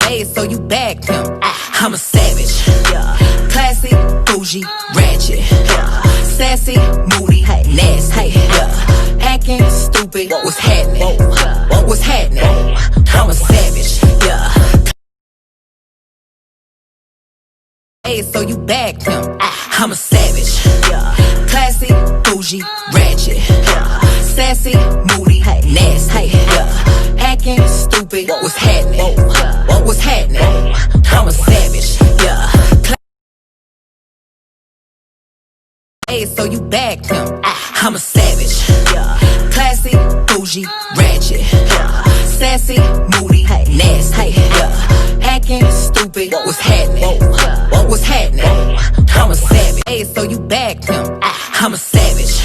Hey, so you back pimp. I'm a savage. Classy, bougie, ratchet. Sassy, moody, nasty. Acting stupid. What was happening? What was happening? I'm a savage. Hey, so you back pimp. I'm a savage. Classy, bougie, ratchet. Sassy, moody, nasty. Acting stupid. What was happening? What was happening? I'm a savage. Hey, so you back pimp. I'm a savage. Classy, bougie, ratchet. Sassy, moody, nasty. Acting stupid. What was happening? What was happening? I'm a savage. Hey, so you back pimp. I'm a savage.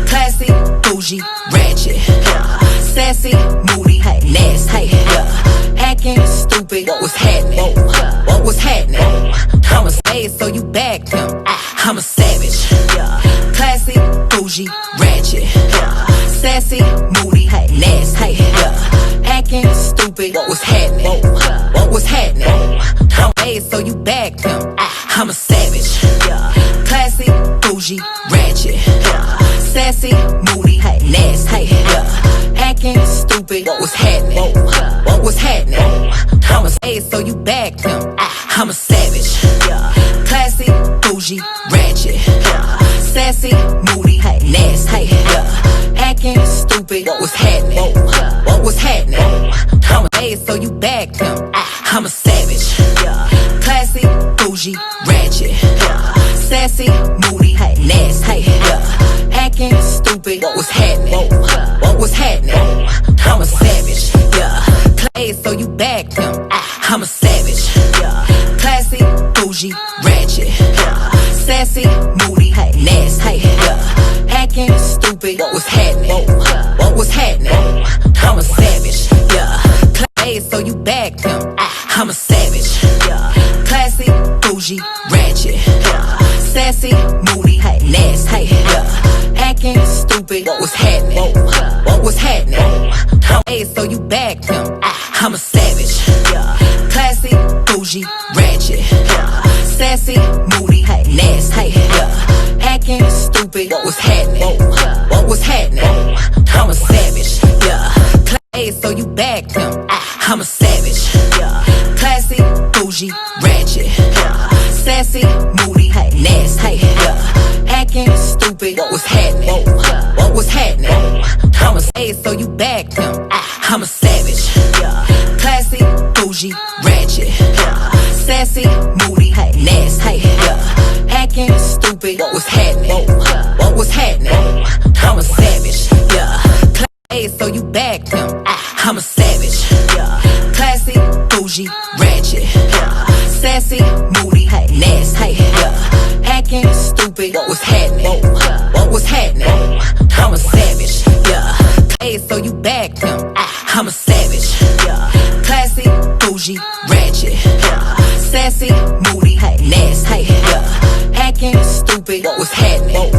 Classy, bougie, ratchet. Sassy, moody, nasty. Acting stupid. What was happening? What was happening? I'm a hey, so you back pimp. I'm a savage. Classy, bougie, ratchet. Sassy, moody, nasty. Acting stupid. What was happening? What was happening? Hey, so you back pimp. I'm a savage. Classy, bougie, ratchet. Sassy, moody, nasty. Acting stupid. What was happening? What was happening? I'm a hey, so you back pimp. I'm a savage. Classy, bougie, ratchet. Sassy, moody, nasty. Acting stupid. What was happening? What was happening? I'm a hey, so you back pimp. I'm a savage. Classy, bougie, ratchet. Sassy, moody, nasty. Acting stupid. What was happening? What was happening? I'm a savage. Hey, so you back pimp. I'm a savage. Classy, bougie, ratchet. Sassy, moody, nasty. Acting stupid. What was happening? What was happening? I'm a savage. Hey, so you back pimp. I'm a savage. Classy, bougie, ratchet. Sassy, moody, nasty. Acting stupid. What was happening? What was happening? Hey, so you back pimp. I'm a savage. Classy, bougie, ratchet. Sassy, moody, nasty. Acting stupid. What was happening? What was happening? I'm a savage. Hey, so you back pimp. I'm a savage. Classy, bougie, ratchet. Sassy, moody, nasty. Acting stupid. What was happening? What was happening? I'm a hey, so you back pimp. I'm a savage. Classy, bougie, ratchet. Sassy, moody, nasty. Acting stupid. What was happening? What was happening? I'm a savage. Hey, so you back pimp. I'm a savage. Classy, bougie, ratchet. Sassy, moody, nasty. Acting stupid. What was happening? What was happening? I'm a savage. Hey, so you back pimp. I'm a savage. Classy, bougie, ratchet. Sassy, moody, nasty. Acting stupid. What was happening?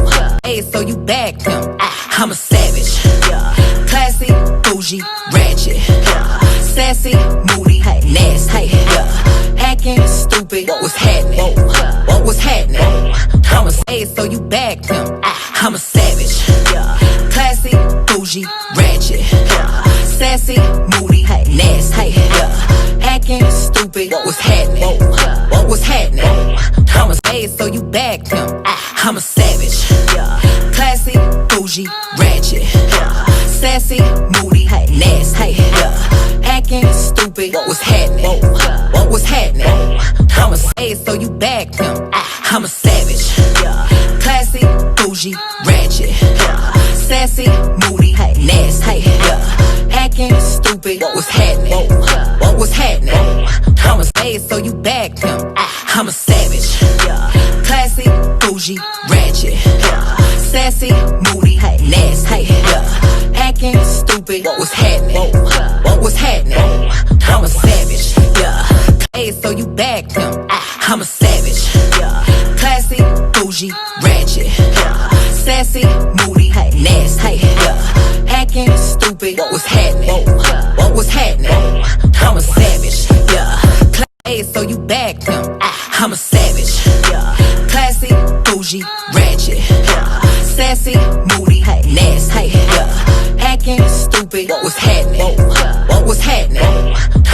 Hey, so you back pimp. I'm a savage. Classy, bougie, ratchet. Sassy, moody, nasty. Acting stupid. What was happening? What was happening? I'm a hey, so you back pimp. I'm a savage. Classy, bougie, ratchet. Sassy, moody, nasty. Acting stupid. What was happening? What was happening? I'm a hey, so you back pimp. I'm a savage. Classy, bougie, ratchet. Sassy, moody, nasty. Acting stupid. What was happening? What was happening? I'm a hey, so you back pimp. I'm a savage. Classy, bougie, ratchet. Sassy, moody, nasty. Acting stupid. What was happening? What was happening? I'm a hey, so you back pimp. I'm a savage. Classy, bougie, ratchet. Sassy, moody, nasty. Acting stupid. What was happening? What was happening? I'm a savage. Hey, so you back pimp. I'm a savage. Classy, bougie, ratchet. Sassy, moody, nasty. Acting stupid. What was happening? What was happening? I'm a savage. So you bagged him. I'm a savage. Classy, bougie, ratchet. Sassy, moody, nasty. Acting stupid. What's happening? What's happening?